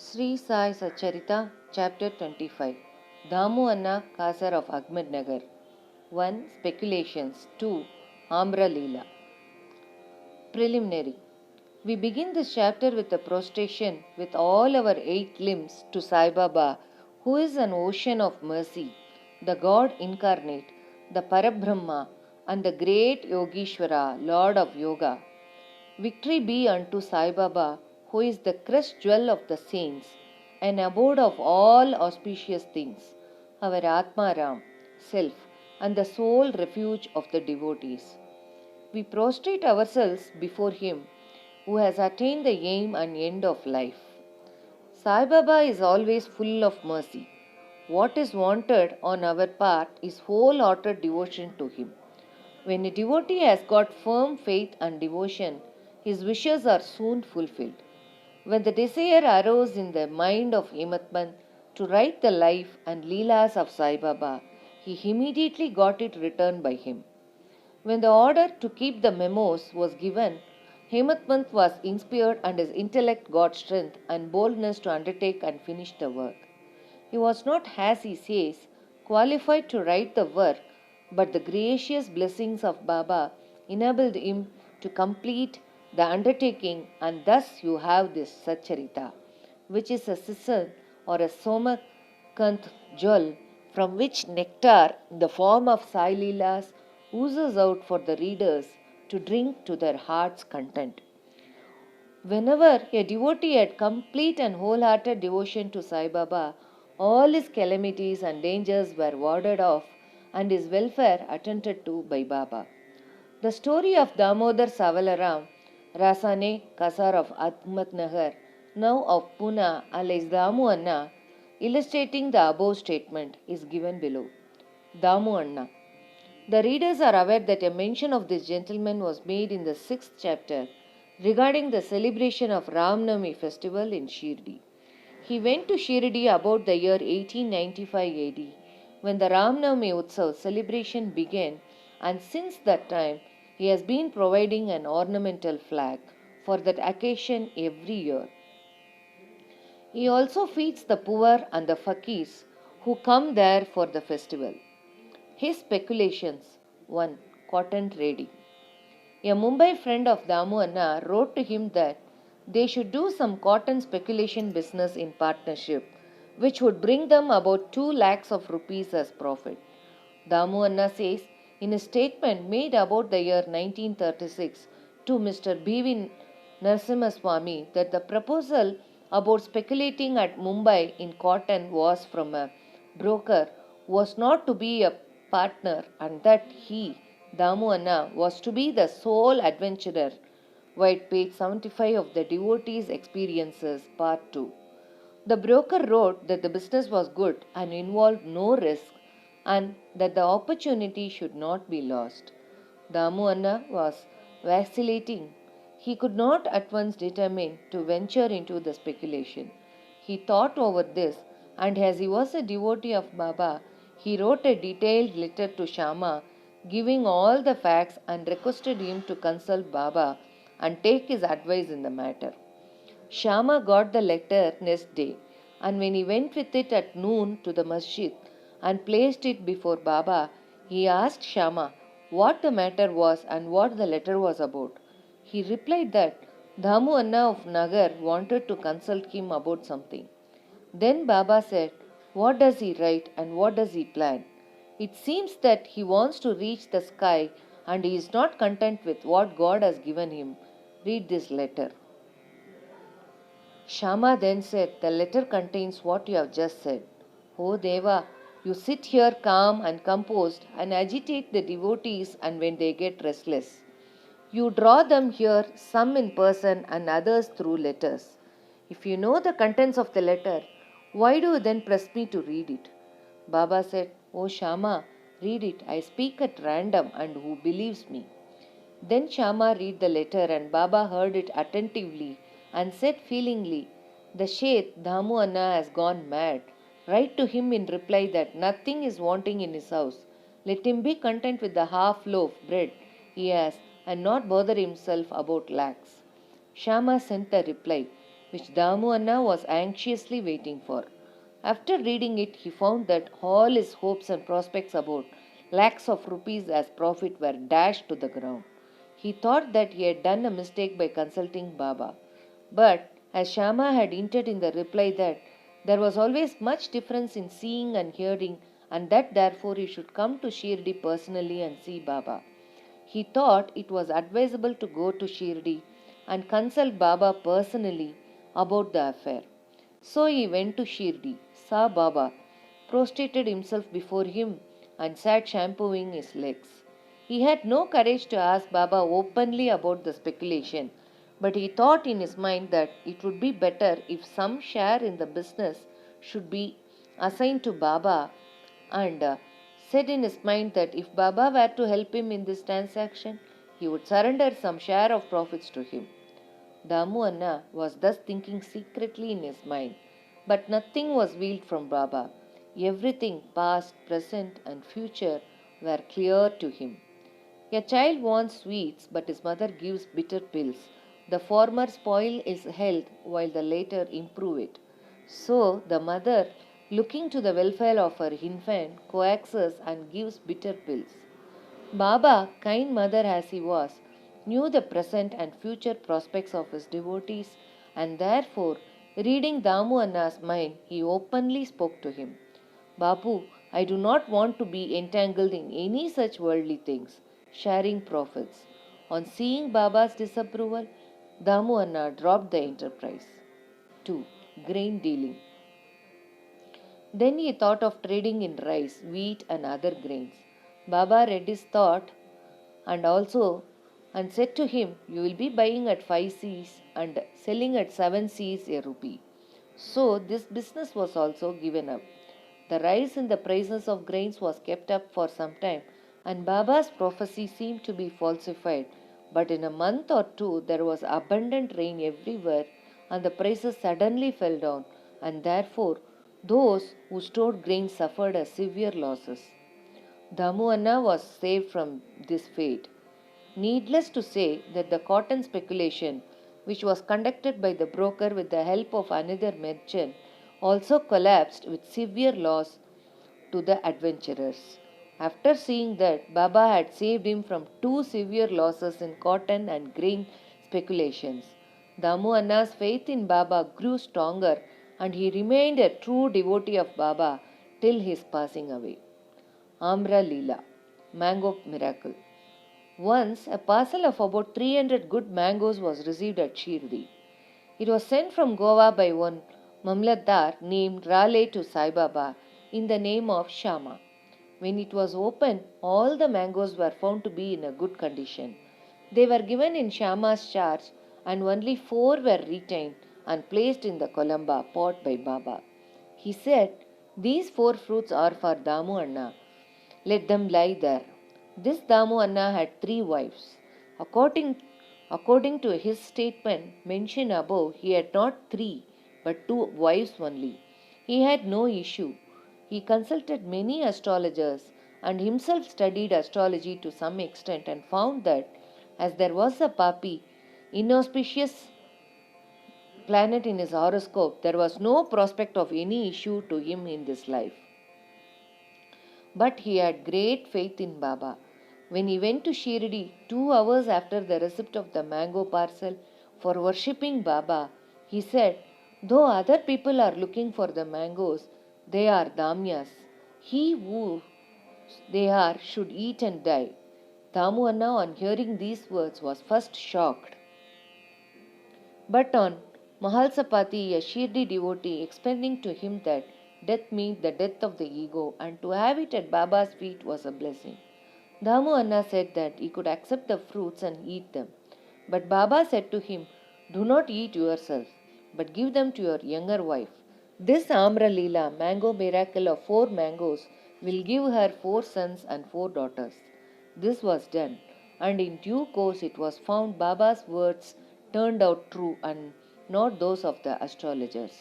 Sri Sai Satcharita, Chapter 25. Damu Anna, Kasar of Ahmednagar. 1. Speculations. 2. Amra Leela. Preliminary. We begin this chapter with a prostration with all our 8 limbs to Sai Baba, who is an ocean of mercy, the God incarnate, the Parabrahma, and the great Yogishwara, Lord of Yoga. Victory be unto Sai Baba, who is the crest jewel of the saints, an abode of all auspicious things, our Atma Ram, self, and the sole refuge of the devotees. We prostrate ourselves before him who has attained the aim and end of life. Sai Baba is always full of mercy. What is wanted on our part is wholehearted devotion to him. When a devotee has got firm faith and devotion, his wishes are soon fulfilled. When the desire arose in the mind of Hematman to write the life and Leelas of Sai Baba, he immediately got it written by him. When the order to keep the memos was given, Hematpant was inspired and his intellect got strength and boldness to undertake and finish the work. He was not, as he says, qualified to write the work, but the gracious blessings of Baba enabled him to complete the undertaking, and thus you have this Satcharita, which is a sisal or a somakant jewel from which nectar in the form of Sai Leelas oozes out for the readers to drink to their heart's content. Whenever a devotee had complete and wholehearted devotion to Sai Baba, all his calamities and dangers were warded off and his welfare attended to by Baba. The story of Damodar Savalaram, Rasane Kasar of Ahmednagar, now of Pune, alias Damu Anna, illustrating the above statement, is given below. Damu Anna. The readers are aware that a mention of this gentleman was made in the 6th chapter regarding the celebration of Ramnavami festival in Shirdi. He went to Shirdi about the year 1895 AD when the Ramnavami Utsav celebration began, and since that time he has been providing an ornamental flag for that occasion every year. He also feeds the poor and the fakirs who come there for the festival. His speculations. 1. Cotton trading. A Mumbai friend of Damu Anna wrote to him that they should do some cotton speculation business in partnership, which would bring them about 2 lakhs of rupees as profit. Damu Anna says in a statement made about the year 1936 to Mr. B.V. Narasimhaswamy that the proposal about speculating at Mumbai in cotton was from a broker who was not to be a partner, and that he, Damu Anna, was to be the sole adventurer. White page 75 of the Devotees' Experiences, Part 2. The broker wrote that the business was good and involved no risk, and that the opportunity should not be lost. Damu Anna was vacillating. He could not at once determine to venture into the speculation. He thought over this, and as he was a devotee of Baba, he wrote a detailed letter to Shama, giving all the facts and requested him to consult Baba and take his advice in the matter. Shama got the letter next day, and when he went with it at noon to the masjid and placed it before Baba, he asked Shama what the matter was and what the letter was about. He replied that Damu Anna of Nagar wanted to consult him about something. Then Baba said, "What does he write and what does he plan? It seems that he wants to reach the sky and he is not content with what God has given him. Read this letter." Shama then said, "The letter contains what you have just said. O Deva, you sit here calm and composed and agitate the devotees, and when they get restless, you draw them here, some in person and others through letters. If you know the contents of the letter, why do you then press me to read it?" Baba said, "O Shama, read it. I speak at random, and who believes me?" Then Shama read the letter, and Baba heard it attentively and said feelingly, "The Sheth Damu Anna has gone mad. Write to him in reply that nothing is wanting in his house. Let him be content with the half loaf bread he has and not bother himself about lakhs." Shama sent the reply, which Damu Anna was anxiously waiting for. After reading it, he found that all his hopes and prospects about lakhs of rupees as profit were dashed to the ground. He thought that he had done a mistake by consulting Baba. But as Shama had hinted in the reply that there was always much difference in seeing and hearing, and that therefore he should come to Shirdi personally and see Baba. He thought it was advisable to go to Shirdi and consult Baba personally about the affair. So he went to Shirdi, saw Baba, prostrated himself before him, and sat shampooing his legs. He had no courage to ask Baba openly about the speculation, but he thought in his mind that it would be better if some share in the business should be assigned to Baba, and said in his mind that if Baba were to help him in this transaction, he would surrender some share of profits to him. Damu Anna was thus thinking secretly in his mind, but nothing was veiled from Baba. Everything, past, present, and future, were clear to him. A child wants sweets, but his mother gives bitter pills. The former spoil his health, while the latter improve it. So the mother, looking to the welfare of her infant, coaxes and gives bitter pills. Baba, kind mother as he was, knew the present and future prospects of his devotees, and therefore, reading Damu Anna's mind, he openly spoke to him. Babu, I do not want to be entangled in any such worldly things, sharing profits. On seeing Baba's disapproval, Damu Anna dropped the enterprise. 2. Grain dealing. Then he thought of trading in rice, wheat, and other grains. Baba read his thought and said to him, you will be buying at 5 Cs and selling at 7 Cs a rupee. So this business was also given up. The rise in the prices of grains was kept up for some time, and Baba's prophecy seemed to be falsified. But in a month or two there was abundant rain everywhere, and the prices suddenly fell down, and therefore those who stored grain suffered a severe losses. Damu Anna was saved from this fate. Needless to say that the cotton speculation, which was conducted by the broker with the help of another merchant, also collapsed with severe loss to the adventurers. After seeing that Baba had saved him from two severe losses in cotton and grain speculations, Damu Anna's faith in Baba grew stronger, and he remained a true devotee of Baba till his passing away. Amra Leela, Mango Miracle. Once a parcel of about 300 good mangoes was received at Shirdi. It was sent from Goa by one Mamlatdar named Raleigh to Sai Baba in the name of Shama. When it was opened, all the mangoes were found to be in a good condition. They were given in Shama's charge, and only 4 were retained and placed in the Columba pot by Baba. He said, these 4 fruits are for Damu Anna. Let them lie there. This Damu Anna had 3 wives. According to his statement mentioned above, he had not 3 but 2 wives only. He had no issue. He consulted many astrologers and himself studied astrology to some extent, and found that as there was a Papi, inauspicious planet in his horoscope, there was no prospect of any issue to him in this life. But he had great faith in Baba. When he went to Shirdi 2 hours after the receipt of the mango parcel for worshipping Baba, he said, though other people are looking for the mangoes, they are Damyas. He who they are should eat and die. Damu Anna, on hearing these words, was first shocked. But on Mahalsapati, a Shirdi devotee, explaining to him that death meant the death of the ego, and to have it at Baba's feet was a blessing, Damu Anna said that he could accept the fruits and eat them. But Baba said to him, do not eat yourself, but give them to your younger wife. This Amra Leela, mango miracle of 4 mangoes, will give her 4 sons and 4 daughters. This was done, and in due course it was found Baba's words turned out true and not those of the astrologers.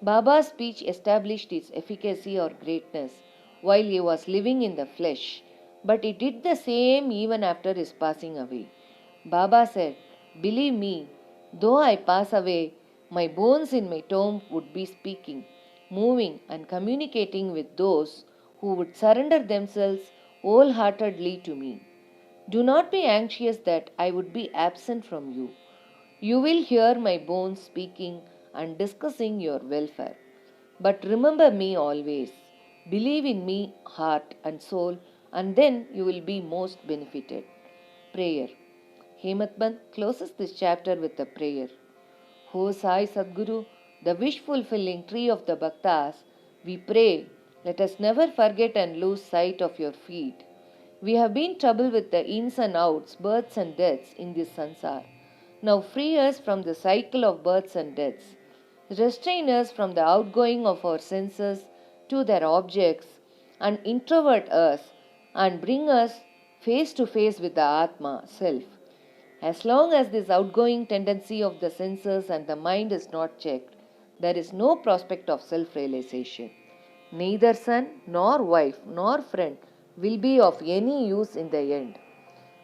Baba's speech established its efficacy or greatness while he was living in the flesh, but it did the same even after his passing away. Baba said, believe me, though I pass away, My bones in my tomb would be speaking, moving, and communicating with those who would surrender themselves wholeheartedly to me. Do not be anxious that I would be absent from you. You will hear my bones speaking and discussing your welfare. But remember me always. Believe in me, heart and soul, and then you will be most benefited. Prayer. Hematband closes this chapter with a prayer. O Sai Sadguru, the wish fulfilling tree of the Bhaktas, we pray, let us never forget and lose sight of your feet. We have been troubled with the ins and outs, births and deaths in this sansar. Now free us from the cycle of births and deaths. Restrain us from the outgoing of our senses to their objects and introvert us and bring us face to face with the Atma, self. As long as this outgoing tendency of the senses and the mind is not checked, there is no prospect of self realization. Neither son, nor wife, nor friend will be of any use in the end.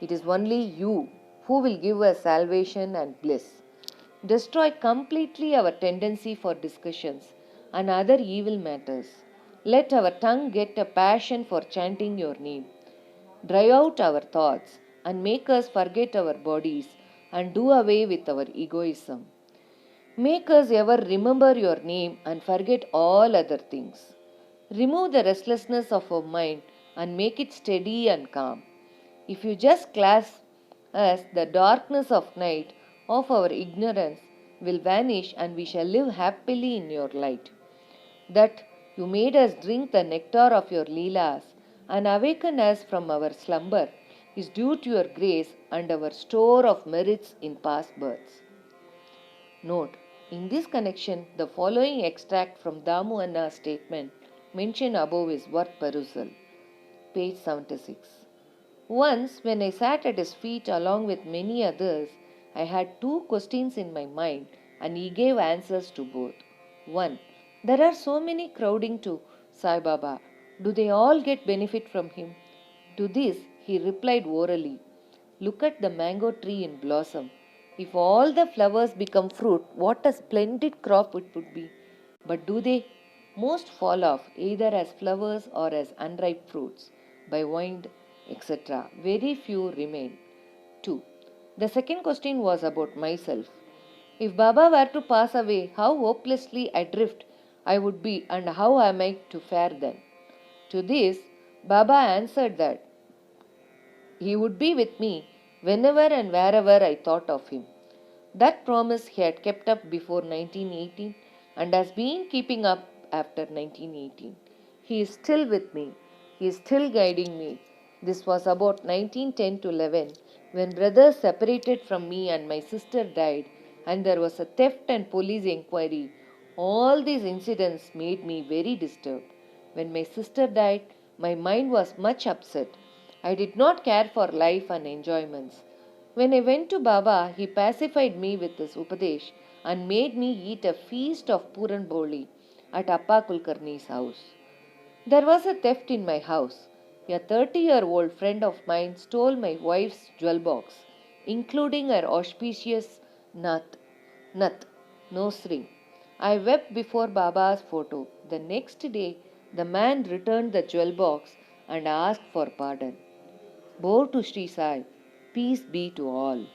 It is only you who will give us salvation and bliss. Destroy completely our tendency for discussions and other evil matters. Let our tongue get a passion for chanting your name. Drive out our thoughts and make us forget our bodies and do away with our egoism. Make us ever remember your name and forget all other things. Remove the restlessness of our mind and make it steady and calm. If you just clasp us, the darkness of night of our ignorance will vanish and we shall live happily in your light. That you made us drink the nectar of your Leelas and awaken us from our slumber is due to your grace and our store of merits in past births. Note, in this connection, the following extract from Damu Anna's statement mentioned above is worth perusal. Page 76. Once, when I sat at his feet along with many others, I had two questions in my mind and he gave answers to both. 1. There are so many crowding to Sai Baba. Do they all get benefit from him? To this, he replied orally, look at the mango tree in blossom. If all the flowers become fruit, what a splendid crop it would be. But do they? Most fall off either as flowers or as unripe fruits, by wind, etc. Very few remain. 2. The second question was about myself. If Baba were to pass away, how hopelessly adrift I would be and how am I to fare then? To this, Baba answered that he would be with me whenever and wherever I thought of him. That promise he had kept up before 1918 and has been keeping up after 1918. He is still with me. He is still guiding me. This was about 1910 to 11 when brothers separated from me and my sister died and there was a theft and police inquiry. All these incidents made me very disturbed. When my sister died, my mind was much upset. I did not care for life and enjoyments. When I went to Baba, he pacified me with his Upadesh and made me eat a feast of Puran Boli at Appa Kulkarni's house. There was a theft in my house. A 30-year-old friend of mine stole my wife's jewel box, including her auspicious nut, nose ring. I wept before Baba's photo. The next day, the man returned the jewel box and asked for pardon. Bow to Sri Sai. Peace be to all.